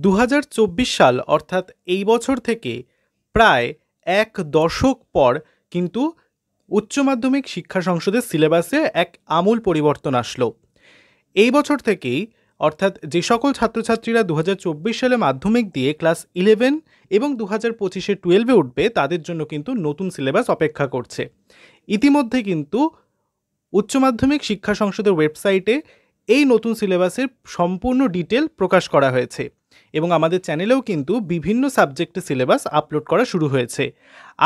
2024 সাল অর্থাৎ এই বছর থেকে প্রায় এক দশক পর কিন্তু উচ্চ মাধ্যমিক শিক্ষা সংসদের সিলেবাসে এক আমূল পরিবর্তন আসলো। এই বছর থেকেই অর্থাৎ যে সকল ছাত্রছাত্রীরা 2024 সালে মাধ্যমিক দিয়ে ক্লাস 11 এবং 2025-এ 12-এ উঠবে তাদের জন্য কিন্তু নতুন সিলেবাস অপেক্ষা করছে। ইতিমধ্যে কিন্তু উচ্চ মাধ্যমিক শিক্ষা সংসদের ওয়েবসাইটে এই নতুন সিলেবাসের সম্পূর্ণ ডিটেল প্রকাশ করা হয়েছে এবং আমাদের চ্যানেলেও কিন্তু বিভিন্ন সাবজেক্টের সিলেবাস আপলোড করা শুরু হয়েছে।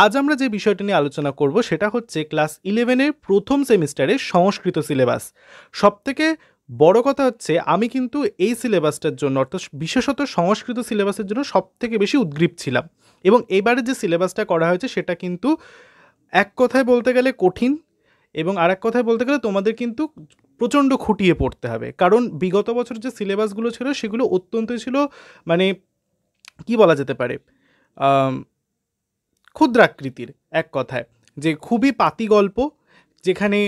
আজ আমরা যে বিষয়টা নিয়ে আলোচনা করব সেটা হচ্ছে ক্লাস 11-এর প্রথম সেমিস্টারের সংস্কৃত সিলেবাস। সবথেকে বড় কথা হচ্ছে আমি কিন্তু এই সিলেবাসটার জন্য অর্থাৎ বিশেষত সংস্কৃত সিলেবাসের জন্য সবথেকে বেশি উদ্গ্রীব ছিলাম এবং এবারে যে সিলেবাসটা করা হয়েছে সেটা কিন্তু এক কথায় বলতে গেলে কঠিন এবং আর এক কথায় বলতে গেলে তোমাদের কিন্তু প্রচণ্ড খুঁটিয়ে পড়তে হবে, কারণ বিগত বছর যে সিলেবাসগুলো ছিল সেগুলো অত্যন্ত ছিল মানে কি বলা যেতে পারে ক্ষুদ্রাকৃতির, এক কথায় যে খুবই পাতি গল্প, যেখানে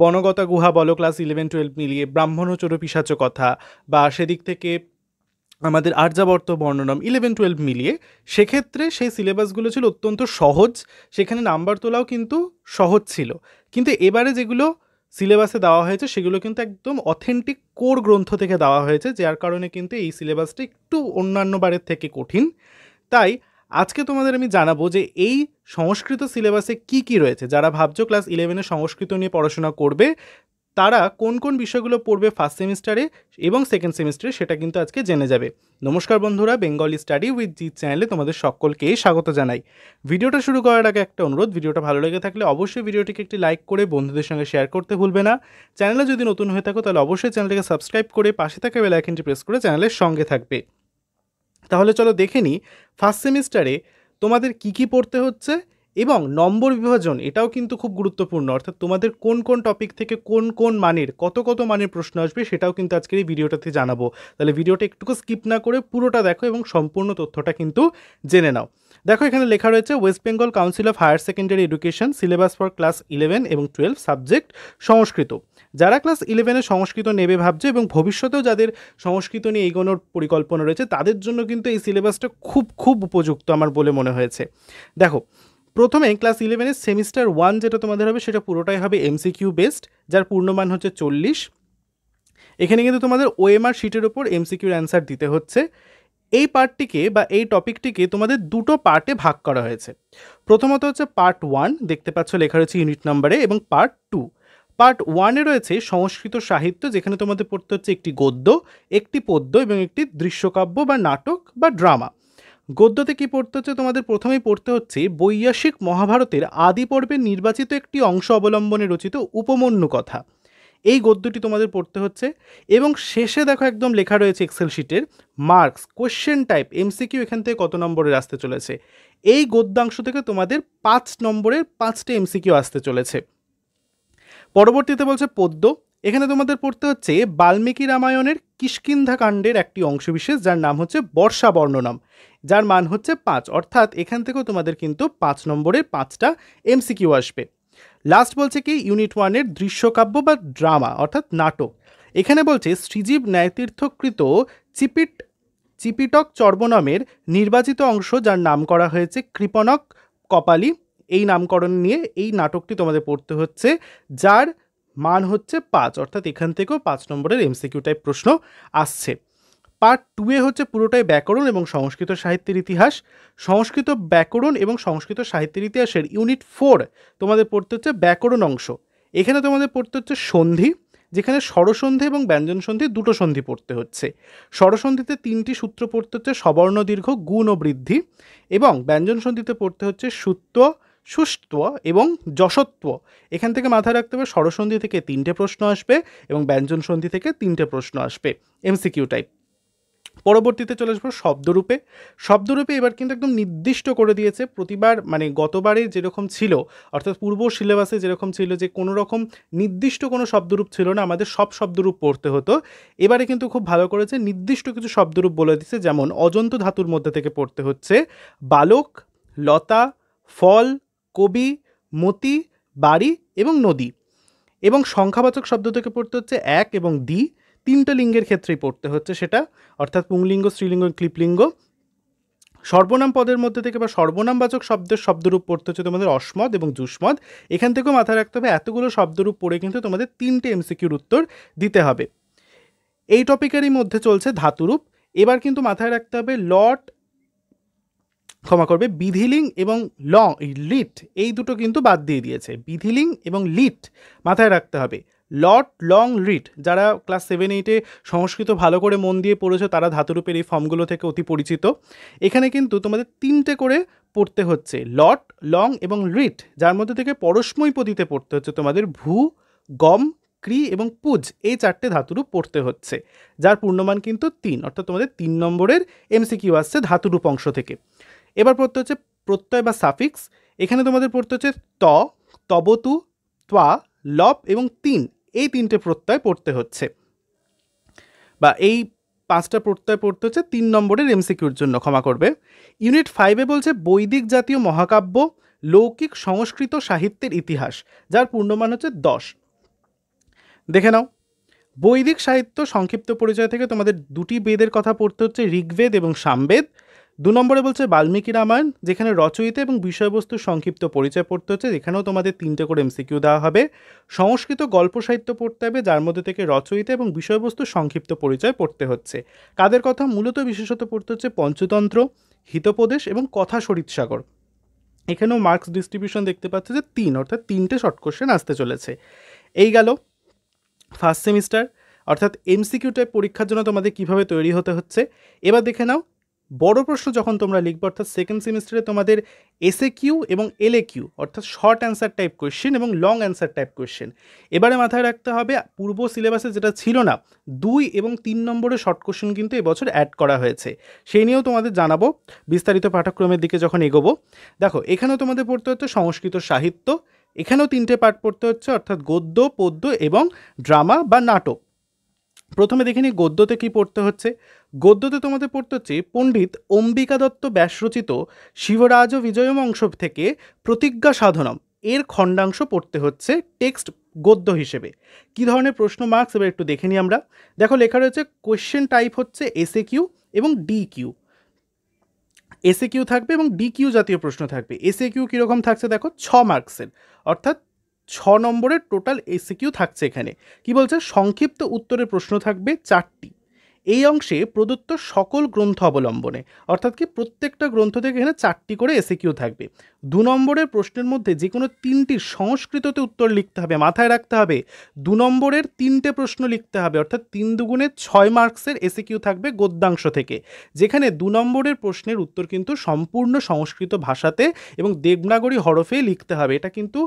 বনগতা গুহা বলো ক্লাস 11-12 মিলিয়ে, ব্রাহ্মণচোর পিশাচ কথা বা সেদিক থেকে আমাদের আর্যাবর্ত বর্ণনম 11-12 মিলিয়ে, সেক্ষেত্রে সেই সিলেবাসগুলো ছিল অত্যন্ত সহজ, সেখানে নাম্বার তোলাও কিন্তু সহজ ছিল। কিন্তু এবারে যেগুলো সিলেবাসে দেওয়া হয়েছে সেগুলো কিন্তু একদম অথেন্টিক কোর গ্রন্থ থেকে দেওয়া হয়েছে, যার কারণে কিন্তু এই সিলেবাসটা একটু অন্যান্য বারের থেকে কঠিন। তাই আজকে তোমাদের আমি জানাবো যে এই সংস্কৃত সিলেবাসে কি কি রয়েছে। যারা ভাবছো ক্লাস 11-এ সংস্কৃত নিয়ে পড়াশোনা করবে তারা কোন কোন বিষয়গুলো পড়বে ফার্স্ট সেমিস্টারে এবং সেকেন্ড সেমিস্টারে সেটা কিন্তু আজকে জেনে যাবে। নমস্কার বন্ধুরা, বেঙ্গলি স্টাডি উইথ জিৎ চ্যানেলে তোমাদের সকলকে স্বাগত জানাই। ভিডিওটা শুরু করার আগে একটা অনুরোধ, ভিডিওটা ভালো লেগে থাকলে অবশ্যই ভিডিওটিকে একটি লাইক করে বন্ধুদের সঙ্গে শেয়ার করতে ভুলবে না। চ্যানেলে যদি নতুন হয়ে থাকো তাহলে অবশ্যই চ্যানেলটিকে সাবস্ক্রাইব করে পাশে থাকা বেল আইকনটি প্রেস করে চ্যানেলের সঙ্গে থাকবে। তাহলে চলো দেখে নিই ফার্স্ট সেমিস্টারে তোমাদের কি কি পড়তে হচ্ছে এবং নম্বর বিভাজন, এটাও কিন্তু খুব গুরুত্বপূর্ণ, অর্থাৎ তোমাদের কোন কোন টপিক থেকে কোন কোন মানের কত কত মানের প্রশ্ন আসবে সেটাও কিন্তু আজকের এই ভিডিওটাতে জানাবো। তাহলে ভিডিওটা একটুকু স্কিপ না করে পুরোটা দেখো এবং সম্পূর্ণ তথ্যটা কিন্তু জেনে নাও। দেখো এখানে লেখা রয়েছে West Bengal council of higher secondary education syllabus for class 11 এবং 12 সাবজেক্ট সংস্কৃত। যারা ক্লাস 11-এ সংস্কৃত নেবে ভাবছে এবং ভবিষ্যতেও যাদের সংস্কৃত নিয়ে এগোনোর পরিকল্পনা রয়েছে তাদের জন্য কিন্তু এই সিলেবাসটা খুব খুব উপযুক্ত আমার বলে মনে হয়েছে। দেখো প্রথমে ক্লাস 11-এর সেমিস্টার 1 যেটা তোমাদের হবে সেটা পুরোটাই হবে এমসিকিউ বেসড, যার পূর্ণমান হচ্ছে 40। এখানে কিন্তু তোমাদের ওএমআর শিটের ওপর এমসিকিউর অ্যান্সার দিতে হচ্ছে। এই পার্টটিকে বা এই টপিকটিকে তোমাদের দুটো পার্টে ভাগ করা হয়েছে। প্রথমত হচ্ছে পার্ট 1, দেখতে পাচ্ছ লেখা রয়েছে ইউনিট নাম্বারে, এবং পার্ট 2। পার্ট 1-এ রয়েছে সংস্কৃত সাহিত্য, যেখানে তোমাদের পড়তে হচ্ছে একটি গদ্য, একটি পদ্য এবং একটি দৃশ্যকাব্য বা নাটক বা ড্রামা। গদ্যতে কি পড়তে হচ্ছে তোমাদের? প্রথমেই পড়তে হচ্ছে বৈয়াসিক মহাভারতের আদি পর্বে নির্বাচিত একটি অংশ অবলম্বনে রচিত উপমন্যু কথা। এই গদ্যটি তোমাদের পড়তে হচ্ছে। এবং শেষে দেখো একদম লেখা রয়েছে এক্সেল শিটের মার্কস কোশ্চেন টাইপ এমসিকিউ এখান থেকে কত নম্বরের আসতে চলেছে। এই গদ্যাংশ থেকে তোমাদের 5 নম্বরের 5টে এমসিকিউ আসতে চলেছে। পরবর্তীতে বলছে পদ্য। এখানে তোমাদের পড়তে হচ্ছে বাল্মীকি রামায়ণের কিষ্কিন্ধা কাণ্ডের একটি অংশবিশেষ, যার নাম হচ্ছে বর্ষা বর্ণনম, যার মান হচ্ছে 5। অর্থাৎ এখান থেকেও তোমাদের কিন্তু 5 নম্বরের 5টা এমসিকিউ আসবে। লাস্ট বলছে কি ইউনিট 1-এর দৃশ্যকাব্য বা ড্রামা অর্থাৎ নাটক। এখানে বলছে শ্রীজীব ন্যায়তীর্থকৃত চিপিটক চর্বনমের নির্বাচিত অংশ, যার নাম করা হয়েছে কৃপণক কপালী, এই নামকরণ নিয়ে এই নাটকটি তোমাদের পড়তে হচ্ছে, যার মান হচ্ছে 5। অর্থাৎ এখান থেকেও 5 নম্বরের এমসিকিউ টাইপ প্রশ্ন আসছে। পার্ট 2-এ হচ্ছে পুরোটাই ব্যাকরণ এবং সংস্কৃত সাহিত্যের ইতিহাস। সংস্কৃত ব্যাকরণ এবং সংস্কৃত সাহিত্যের ইতিহাসের ইউনিট 4 তোমাদের পড়তে হচ্ছে ব্যাকরণ অংশ। এখানে তোমাদের পড়তে হচ্ছে সন্ধি, যেখানে স্বরসন্ধি এবং ব্যঞ্জন সন্ধি দুটো সন্ধি পড়তে হচ্ছে। স্বরসন্ধিতে 3টি সূত্র পড়তে হচ্ছে সবর্ণ দীর্ঘ গুণ ও বৃদ্ধি, এবং ব্যঞ্জন সন্ধিতে পড়তে হচ্ছে সুত্ব সুষ্ত্ব এবং যশত্ব। এখান থেকে মাথায় রাখতে হবে স্বরসন্ধি থেকে 3টে প্রশ্ন আসবে এবং ব্যঞ্জন সন্ধি থেকে 3টে প্রশ্ন আসবে এমসিকিউ টাইপ। পরবর্তীতে চলে আসবো শব্দরূপে। শব্দরূপে এবার কিন্তু একদম নির্দিষ্ট করে দিয়েছে। প্রতিবার মানে গতবারে যেরকম ছিল, অর্থাৎ পূর্ব সিলেবাসে যেরকম ছিল যে কোনো রকম নির্দিষ্ট কোনো শব্দরূপ ছিল না, আমাদের সব শব্দরূপ পড়তে হতো। এবারে কিন্তু খুব ভালো করেছে, নির্দিষ্ট কিছু শব্দরূপ বলে দিচ্ছে। যেমন অজন্ত ধাতুর মধ্যে থেকে পড়তে হচ্ছে বালক, লতা, ফল, কবি, মতি, বাড়ি এবং নদী। এবং সংখ্যাবাচক শব্দ থেকে পড়তে হচ্ছে এক এবং দ্বি, তিনটা লিঙ্গের ক্ষেত্রেই পড়তে হচ্ছে সেটা, অর্থাৎ পুংলিঙ্গ, স্ত্রীলিঙ্গ, ক্লিপলিঙ্গ। সর্বনাম পদের মধ্যে থেকে বা সর্বনামবাচক শব্দের শব্দরূপ পড়তে হচ্ছে তোমাদের অসমদ এবং যুষ্মদ। এখান থেকেও মাথায় রাখতে হবে এতগুলো শব্দরূপ পড়ে কিন্তু তোমাদের 3টে এমসিকিউর উত্তর দিতে হবে। এই টপিকেরই মধ্যে চলছে ধাতুরূপ। এবার কিন্তু মাথায় রাখতে হবে বিধিলিং এবং লিট, এই দুটো কিন্তু বাদ দিয়ে দিয়েছে। বিধিলিং এবং লিট মাথায় রাখতে হবে। লট, লং, লিট, যারা ক্লাস 7-8-এ সংস্কৃত ভালো করে মন দিয়ে পড়েছো তারা ধাতুরূপের এই ফর্মগুলো থেকে অতি পরিচিত। এখানে কিন্তু তোমাদের 3টে করে পড়তে হচ্ছে, লট, লং এবং লিট, যার মধ্যে থেকে পরস্মৈ পদিতে পড়তে হচ্ছে তোমাদের ভূ, গম, ক্রি এবং পুজ, এই 4টে ধাতুরূপ পড়তে হচ্ছে, যার পূর্ণমান কিন্তু 3, অর্থাৎ তোমাদের 3 নম্বরের এমসিকিউ আসছে ধাতুরূপ অংশ থেকে। এবার পড়তে হচ্ছে প্রত্যয় বা সাফিক্স। এখানে তোমাদের পড়তে হচ্ছে ত, তবতু, ত্বা, লপ এবং 3, এই 3টে প্রত্যয় পড়তে হচ্ছে, বা এই 5টা প্রত্যয় পড়তে হচ্ছে 3 নম্বরের এমসিকিউর জন্য, ক্ষমা করবে। ইউনিট 5-এ বলছে বৈদিক জাতীয় মহাকাব্য, লৌকিক সংস্কৃত সাহিত্যের ইতিহাস, যার পূর্ণমান হচ্ছে 10। দেখে নাও, বৈদিক সাহিত্য সংক্ষিপ্ত পরিচয় থেকে তোমাদের 2টি বেদের কথা পড়তে হচ্ছে, ঋগ্বেদ এবং সামবেদ। 2 নম্বরে বলছে বাল্মীকি রামায়ণ, যেখানে রচয়িতা এবং বিষয়বস্তুর সংক্ষিপ্ত পরিচয় পড়তে হচ্ছে, যেখানেও তোমাদের 3টে করে এমসিকিউ দেওয়া হবে। সংস্কৃত গল্প সাহিত্য পড়তে হবে, যার মধ্যে থেকে রচয়িতা এবং বিষয়বস্তুর সংক্ষিপ্ত পরিচয় পড়তে হচ্ছে। কাদের কথা? মূলত বিশেষত পড়তে হচ্ছে পঞ্চতন্ত্র, হিতোপদেশ এবং কথা সরিৎসাগর। এখানেও মার্কস ডিস্ট্রিবিউশন দেখতে পাচ্ছে যে 3, অর্থাৎ 3টে শর্ট কোশ্চেন আসতে চলেছে। এই গেল ফার্স্ট সেমিস্টার, অর্থাৎ এমসিকিউ টাইপ পরীক্ষার জন্য তোমাদের কিভাবে তৈরি হতে হচ্ছে। এবার দেখে নাও, বড় প্রশ্ন যখন তোমরা লিখবে, অর্থাৎ সেকেন্ড সেমিস্টারে তোমাদের এসএকিউ এবং এলএকিউ, অর্থাৎ শর্ট অ্যান্সার টাইপ কোয়েশ্চেন এবং লং অ্যান্সার টাইপ কোয়েশ্চেন। এবারে মাথায় রাখতে হবে পূর্ব সিলেবাসে যেটা ছিল না, 2 এবং 3 নম্বরের শর্ট কোয়েশ্চেন কিন্তু এবছর অ্যাড করা হয়েছে, সেই নিয়েও তোমাদের জানাবো বিস্তারিত পাঠ্যক্রমের দিকে যখন এগোবো। দেখো, এখানেও তোমাদের পড়তে হচ্ছে সংস্কৃত সাহিত্য, এখানেও 3টে পার্ট পড়তে হচ্ছে, অর্থাৎ গদ্য, পদ্য এবং ড্রামা বা নাটক। প্রথমে দেখে নিই গদ্যতে কি পড়তে হচ্ছে। গদ্যতে তোমাদের পড়তে হচ্ছে পণ্ডিত অম্বিকা দত্ত ব্যাসরচিত শিবরাজ বিজয়মংশ থেকে প্রতিজ্ঞা সাধনম, এর খণ্ডাংশ পড়তে হচ্ছে টেক্সট গদ্য হিসেবে। কি ধরনের প্রশ্ন মার্কস এবার একটু দেখে নিই আমরা। দেখো, লেখা রয়েছে কোয়েশ্চেন টাইপ হচ্ছে এসএকিউ এবং ডিকিউ। এসএকিউ থাকবে এবং ডিকিউ জাতীয় প্রশ্ন থাকবে। এসএকিউ কীরকম থাকছে দেখো, 6 মার্কসের, অর্থাৎ 6 নম্বরের টোটাল এসএকিউ থাকছে। এখানে কি বলছে, সংক্ষিপ্ত উত্তরের প্রশ্ন থাকবে 4টি। এই অংশে প্রদত্ত সকল গ্রন্থ অবলম্বনে, অর্থাৎ কি প্রত্যেকটা গ্রন্থ থেকে এখানে 4টি করে এসএকিউ থাকবে। 2 নম্বরের প্রশ্নের মধ্যে যে কোনো 3টির সংস্কৃততে উত্তর লিখতে হবে। মাথায় রাখতে হবে 2 নম্বরের 3টে প্রশ্ন লিখতে হবে, অর্থাৎ 3 দুগুণে 6 মার্কসের এসএকিউ থাকবে গদ্যাংশ থেকে, যেখানে 2 নম্বরের প্রশ্নের উত্তর কিন্তু সম্পূর্ণ সংস্কৃত ভাষাতে এবং দেবনাগরী হরফে লিখতে হবে। এটা কিন্তু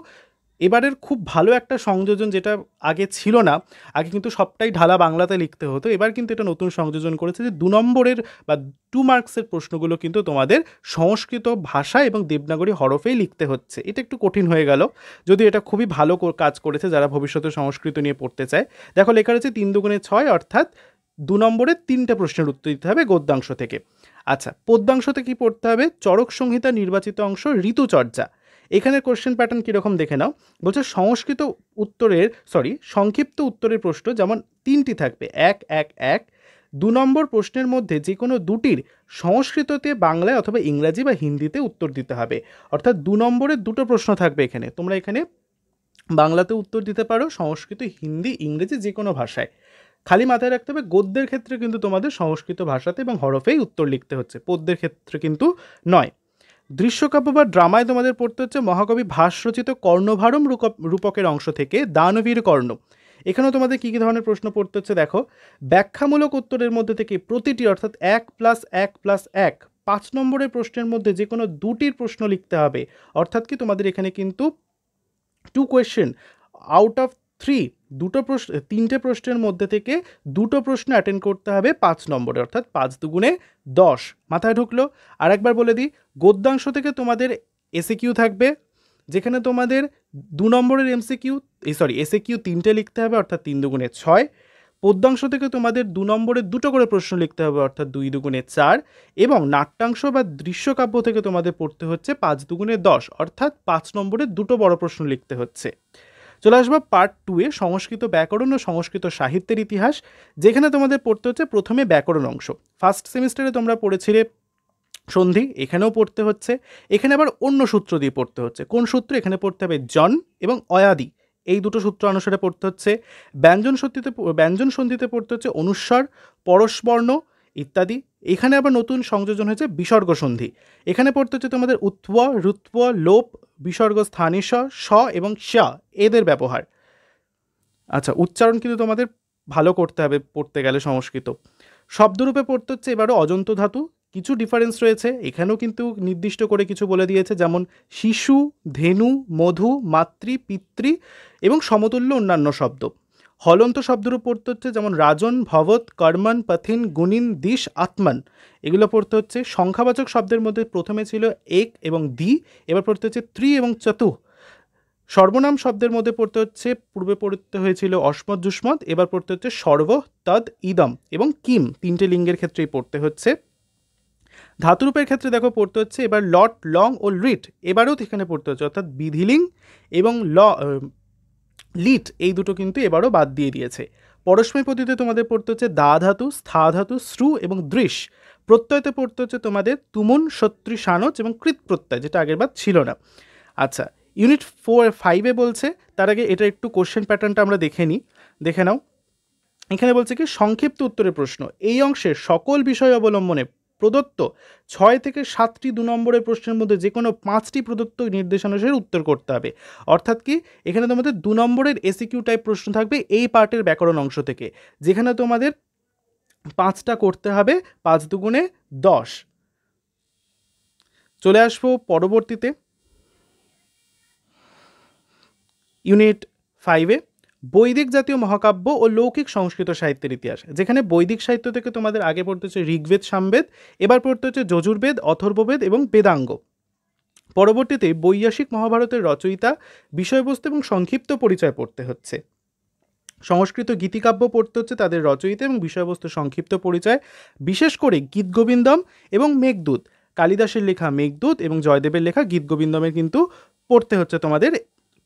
এবারের খুব ভালো একটা সংযোজন, যেটা আগে ছিল না। আগে কিন্তু সবটাই ঢালা বাংলাতে লিখতে হতো, এবার কিন্তু এটা নতুন সংযোজন করেছে যে 2 নম্বরের বা 2 মার্কসের প্রশ্নগুলো কিন্তু তোমাদের সংস্কৃত ভাষা এবং দেবনাগরী হরফেই লিখতে হচ্ছে। এটা একটু কঠিন হয়ে গেল, যদি এটা খুবই ভালো কাজ করেছে যারা ভবিষ্যতে সংস্কৃত নিয়ে পড়তে চায়। দেখো, লেখা রয়েছে 3 দুগুণে 6, অর্থাৎ 2 নম্বরের 3টে প্রশ্নের উত্তর দিতে হবে গদ্যাংশ থেকে। আচ্ছা, পদ্যাংশতে কি পড়তে হবে? চরক সংহিতা নির্বাচিত অংশ ঋতুচর্যা। এখানে কোশ্চেন প্যাটার্ন কীরকম দেখে নাও। বলছে সংক্ষিপ্ত উত্তরের প্রশ্ন যেমন 3টি থাকবে, 1, 1, 1। 2 নম্বর প্রশ্নের মধ্যে যে কোনো 2টির সংস্কৃততে, বাংলায় অথবা ইংরাজি বা হিন্দিতে উত্তর দিতে হবে, অর্থাৎ 2 নম্বরের 2টো প্রশ্ন থাকবে এখানে। তোমরা এখানে বাংলাতে উত্তর দিতে পারো, সংস্কৃত, হিন্দি, ইংরেজি যে কোনো ভাষায়। খালি মাথায় রাখতে হবে গদ্যের ক্ষেত্রে কিন্তু তোমাদের সংস্কৃত ভাষাতে এবং হরফেই উত্তর লিখতে হচ্ছে, পদ্যের ক্ষেত্রে কিন্তু নয়। দৃশ্যকাব্য বা ড্রামায় তোমাদের পড়তে হচ্ছে মহাকবি ভাস রচিত কর্ণভারম রূপকের অংশ থেকে দানবীর কর্ণ। এখানেও তোমাদের কী কী ধরনের প্রশ্ন পড়তে হচ্ছে দেখো। ব্যাখ্যামূলক উত্তরের মধ্যে থেকে প্রতিটি, অর্থাৎ 1+1+1, 5 নম্বরের প্রশ্নের মধ্যে যে কোনো 2টির প্রশ্ন লিখতে হবে, অর্থাৎ কি তোমাদের এখানে কিন্তু 2 কোয়েশ্চেন আউট অফ 3, 3টে প্রশ্নের মধ্যে থেকে 2টো প্রশ্ন অ্যাটেন্ড করতে হবে 5 নম্বরে, অর্থাৎ 5 দুগুণে 10। মাথায় ঢুকলো? আরেকবার বলে দিই, গদ্যাংশ থেকে তোমাদের এসএকিউ থাকবে, যেখানে তোমাদের 2 নম্বরের এসএকিউ 3টে লিখতে হবে, অর্থাৎ 3 দুগুণে 6। পদ্যাংশ থেকে তোমাদের 2 নম্বরের 2টো করে প্রশ্ন লিখতে হবে, অর্থাৎ 2 দুগুণে 4। এবং নাট্যাংশ বা দৃশ্যকাব্য থেকে তোমাদের পড়তে হচ্ছে 5 দুগুণে 10, অর্থাৎ 5 নম্বরের 2টো বড় প্রশ্ন লিখতে হচ্ছে। চলে আসবো পার্ট 2 এ, সংস্কৃত ব্যাকরণ ও সংস্কৃত সাহিত্যের ইতিহাস, যেখানে তোমাদের পড়তে হচ্ছে প্রথমে ব্যাকরণ অংশ। ফার্স্ট সেমিস্টারে তোমরা পড়েছিলে সন্ধি, এখানেও পড়তে হচ্ছে। এখানে আবার অন্য সূত্র দিয়ে পড়তে হচ্ছে। কোন সূত্র? এখানে পড়তে হবে জন এবং অয়াদি, এই দুটো সূত্র অনুসারে পড়তে হচ্ছে। ব্যঞ্জন সন্ধিতে পড়তে হচ্ছে অনুস্বার, পরশবর্ণ ইত্যাদি। এখানে আবার নতুন সংযোজন হয়েছে বিসর্গ সন্ধি। এখানে পড়তে হচ্ছে তোমাদের উৎব, রুৎব, লোপ, বিসর্গ স্থানীয় স এবং শ, এদের ব্যবহার। আচ্ছা, উচ্চারণ কিন্তু তোমাদের ভালো করতে হবে পড়তে গেলে সংস্কৃত। শব্দরূপে পড়তে হচ্ছে এবারও অজন্ত ধাতু। কিছু ডিফারেন্স রয়েছে, এখানেও কিন্তু নির্দিষ্ট করে কিছু বলে দিয়েছে, যেমন শিশু, ধেনু, মধু, মাতৃ, পিতৃ এবং সমতুল্য অন্যান্য শব্দ। হলন্ত শব্দরূপ পড়তে হচ্ছে যেমন রাজন, ভবত, কর্মন, পথিন, গুণিন, দিশ, আত্মান, এগুলো পড়তে হচ্ছে। সংখ্যাবাচক শব্দের মধ্যে প্রথমে ছিল এক এবং দ্বি, এবার পড়তে হচ্ছে ত্রি এবং চতুঃ। সর্বনাম শব্দের মধ্যে পড়তে হচ্ছে, পূর্বে পড়তে হয়েছিল অস্মৎ যুষ্মৎ, এবার পড়তে হচ্ছে সর্ব, তদ, ইদম এবং কিম, তিনটে লিঙ্গের ক্ষেত্রেই পড়তে হচ্ছে। ধাতুরূপের ক্ষেত্রে দেখো পড়তে হচ্ছে এবার লট, লং ও লিট, এবারেও এখানে পড়তে হচ্ছে, অর্থাৎ বিধিলিং এবং লিট, এই দুটো কিন্তু এবারও বাদ দিয়ে দিয়েছে। পরস্ময় পদ্ধতিতে তোমাদের পড়তে হচ্ছে দা ধাতু, স্থা ধাতু, শ্রু এবং দৃশ। প্রত্যয়তে পড়তে হচ্ছে তোমাদের তুমুন, সত্রি, সানচ এবং কৃত প্রত্যয়, যেটা আগের বার ছিল না। আচ্ছা, ইউনিট 5-এ বলছে, তার আগে এটা একটু কোশ্চেন প্যাটার্নটা আমরা দেখে নাও। এখানে বলছে কি, সংক্ষিপ্ত উত্তরের প্রশ্ন। এই অংশের সকল বিষয় অবলম্বনে প্রদত্ত 6 থেকে 7টি 2 নম্বরের প্রশ্নের মধ্যে যে কোনো 5টি প্রদত্ত নির্দেশানুসারে উত্তর করতে হবে। অর্থাৎ কি, এখানে তোমাদের 2 নম্বরের এসিকিউ টাইপ প্রশ্ন থাকবে এই পার্টের ব্যাকরণ অংশ থেকে, যেখানে তোমাদের 5টা করতে হবে, 5 দুগুণে 10। চলে আসবো পরবর্তীতে ইউনিট 5-এ, বৈদিক জাতীয় মহাকাব্য ও লৌকিক সংস্কৃত সাহিত্যের ইতিহাস, যেখানে বৈদিক সাহিত্য থেকে তোমাদের আগে পড়তে হচ্ছে ঋগ্বেদ, সামবেদ, এবার পড়তে হচ্ছে যজুর্বেদ, অথর্ববেদ এবং বেদাঙ্গ। পরবর্তীতে বৈয়াসিক মহাভারতের রচয়িতা, বিষয়বস্তু এবং সংক্ষিপ্ত পরিচয় পড়তে হচ্ছে। সংস্কৃত গীতিকাব্য পড়তে হচ্ছে তাদের রচয়িতা এবং বিষয়বস্তু সংক্ষিপ্ত পরিচয়, বিশেষ করে গীতগোবিন্দম এবং মেঘদূত। কালিদাসের লেখা মেঘদূত এবং জয়দেবের লেখা গীতগোবিন্দমের কিন্তু পড়তে হচ্ছে তোমাদের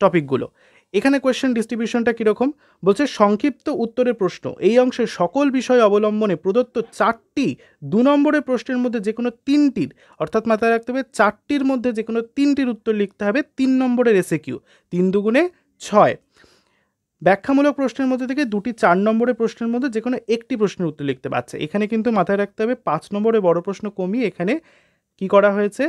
টপিকগুলো। এখানে কোয়েশ্চেন ডিস্ট্রিবিউশনটা কীরকম বলছে, সংক্ষিপ্ত উত্তরের প্রশ্ন। এই অংশের সকল বিষয় অবলম্বনে প্রদত্ত 4টি 2 নম্বরের প্রশ্নের মধ্যে যে কোনো 3টির, অর্থাৎ মাথায় রাখতে হবে 4টির মধ্যে যে কোনো 3টির উত্তর লিখতে হবে 3 নম্বরের এসএকিউ, 3 দুগুণে 6। ব্যাখ্যামূলক প্রশ্নের মধ্যে থেকে 2টি 4 নম্বরের প্রশ্নের মধ্যে যে কোনো একটি প্রশ্নের উত্তর লিখতে পারছে। এখানে কিন্তু মাথায় রাখতে হবে 5 নম্বরের বড় প্রশ্ন কমিয়ে এখানে কি করা হয়েছে,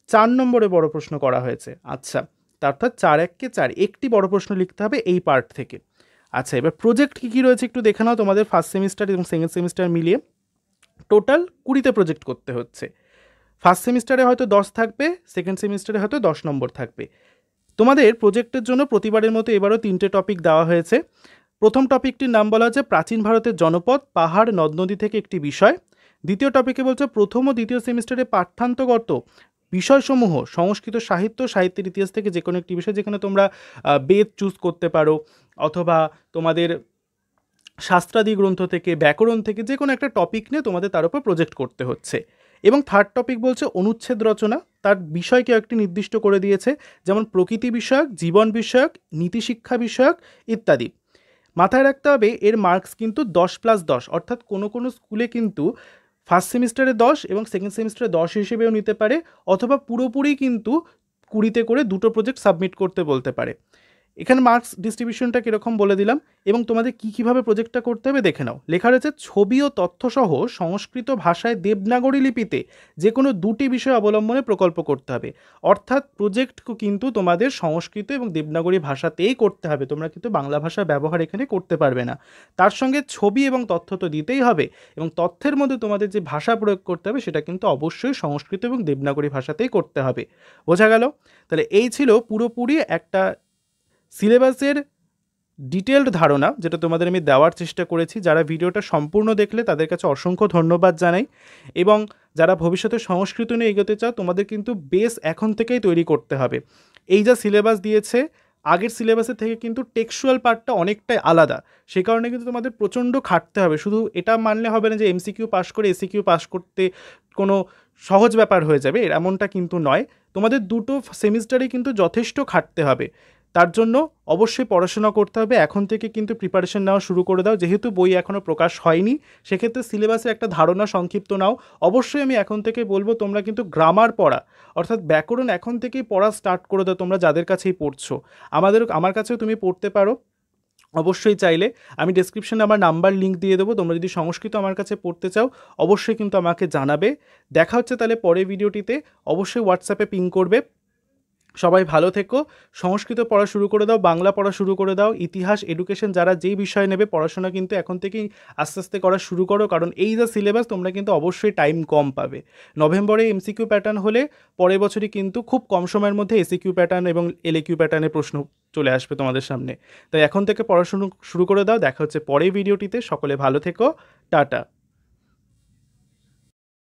4 নম্বরে বড় প্রশ্ন করা হয়েছে। আচ্ছা, অর্থাৎ 4-1-কে 4, একটি বড় প্রশ্ন লিখতে হবে এই পার্ট থেকে। আচ্ছা, এবার প্রজেক্ট কী রয়েছে একটু দেখে নাও। তোমাদের ফার্স্ট সেমিস্টার এবং সেকেন্ড সেমিস্টার মিলিয়ে টোটাল 20তে প্রজেক্ট করতে হচ্ছে। ফার্স্ট সেমিস্টারে হয়তো 10 থাকবে, সেকেন্ড সেমিস্টারে হয়তো 10 নম্বর থাকবে। তোমাদের প্রজেক্টের জন্য প্রতিবারের মতো এবারও 3টে টপিক দেওয়া হয়েছে। প্রথম টপিকটির নাম বলা হচ্ছে প্রাচীন ভারতের জনপদ, পাহাড়, নদ নদী থেকে একটি বিষয়। দ্বিতীয় টপিকে বলছে প্রথম ও দ্বিতীয় সেমিস্টারে পাঠ্যান্তগত বিষয়সমূহ সংস্কৃত সাহিত্যের ইতিহাস থেকে যে কোনো একটি বিষয়, যেখানে তোমরা বেদ চুজ করতে পারো, অথবা তোমাদের শাস্ত্রাদি গ্রন্থ থেকে, ব্যাকরণ থেকে যে কোনো একটা টপিক নিয়ে তোমাদের তার উপর প্রজেক্ট করতে হচ্ছে। এবং থার্ড টপিক বলছে অনুচ্ছেদ রচনা, তার বিষয়কে একটি নির্দিষ্ট করে দিয়েছে, যেমন প্রকৃতি বিষয়ক, জীবন বিষয়ক, নীতিশিক্ষা বিষয়ক ইত্যাদি। মাথায় রাখতে হবে এর মার্কস কিন্তু 10+10, অর্থাৎ কোনো কোনো স্কুলে কিন্তু ফার্স্ট সেমিস্টারে 10 এবং সেকেন্ড সেমিস্টারে 10 হিসেবেও নিতে পারে, অথবা পুরোপুরি কিন্তু 20তে করে 2টো প্রজেক্ট সাবমিট করতে বলতে পারে। এখানে মার্কস ডিস্ট্রিবিউশনটা কীরকম বলে দিলাম, এবং তোমাদের কীভাবে প্রজেক্টটা করতে হবে দেখে নাও। লেখা রয়েছে ছবি ও তথ্যসহ সংস্কৃত ভাষায় দেবনাগরী লিপিতে যে কোনো 2টি বিষয় অবলম্বনে প্রকল্প করতে হবে। অর্থাৎ প্রজেক্ট কিন্তু তোমাদের সংস্কৃত এবং দেবনাগরী ভাষাতেই করতে হবে, তোমরা কিন্তু বাংলা ভাষার ব্যবহার এখানে করতে পারবে না। তার সঙ্গে ছবি এবং তথ্য তো দিতেই হবে, এবং তথ্যের মধ্যে তোমাদের যে ভাষা প্রয়োগ করতে হবে সেটা কিন্তু অবশ্যই সংস্কৃত এবং দেবনাগরী ভাষাতেই করতে হবে। বোঝা গেল? তাহলে এই ছিল পুরোপুরি একটা সিলেবাসের ডিটেলড ধারণা, যেটা তোমাদের আমি দেওয়ার চেষ্টা করেছি। যারা ভিডিওটা সম্পূর্ণ দেখলে তাদের কাছে অসংখ্য ধন্যবাদ জানাই, এবং যারা ভবিষ্যতে সংস্কৃত নিয়ে এগোতে চাও তোমাদের কিন্তু বেস এখন থেকেই তৈরি করতে হবে। এই যা সিলেবাস দিয়েছে আগের সিলেবাসের থেকে কিন্তু টেক্সচুয়াল পার্টটা অনেকটাই আলাদা, সে কারণে কিন্তু তোমাদের প্রচণ্ড খাটতে হবে। শুধু এটা মানলে হবে না যে এমসিকিউ পাস করে এসিকিউ পাস করতে কোনো সহজ ব্যাপার হয়ে যাবে, এমনটা কিন্তু নয়। তোমাদের 2টো সেমিস্টারে কিন্তু যথেষ্ট খাটতে হবে। তার জন্য অবশ্যই পড়াশোনা করতে হবে, এখন থেকে কিন্তু প্রিপারেশন নেওয়া শুরু করে দাও। যেহেতু বই এখনও প্রকাশ হয়নি, সেক্ষেত্রে সিলেবাসের একটা ধারণা সংক্ষিপ্ত নাও। অবশ্যই আমি এখন থেকে বলবো তোমরা কিন্তু গ্রামার পড়া অর্থাৎ ব্যাকরণ এখন থেকেই পড়া স্টার্ট করে দাও তোমরা যাদের কাছেই পড়ছো। আমার কাছেও তুমি পড়তে পারো অবশ্যই চাইলে। আমি ডেসক্রিপশনে আমার নাম্বার লিঙ্ক দিয়ে দেবো, তোমরা যদি সংস্কৃত আমার কাছে পড়তে চাও অবশ্যই কিন্তু আমাকে জানাবে। দেখা হচ্ছে তাহলে পরের ভিডিওটিতে, অবশ্যই হোয়াটসঅ্যাপে পিং করবে। সবাই ভালো থেকো, সংস্কৃত পড়া শুরু করে দাও, বাংলা পড়া শুরু করে দাও, ইতিহাস, এডুকেশন যারা যেই বিষয় নেবে পড়াশোনা কিন্তু এখন থেকেই আস্তে আস্তে করা শুরু করো, কারণ এই যা সিলেবাস তোমরা কিন্তু অবশ্যই টাইম কম পাবে। নভেম্বরে এমসিকিউ প্যাটার্ন হলে পরের বছরই কিন্তু খুব কম সময়ের মধ্যে এসিকিউ প্যাটার্ন এবং এলএকিউ প্যাটার্নের প্রশ্ন চলে আসবে তোমাদের সামনে। তাই এখন থেকে পড়াশুনো শুরু করে দাও। দেখা হচ্ছে পরের ভিডিওটিতে, সকলে ভালো থেকো, টাটা।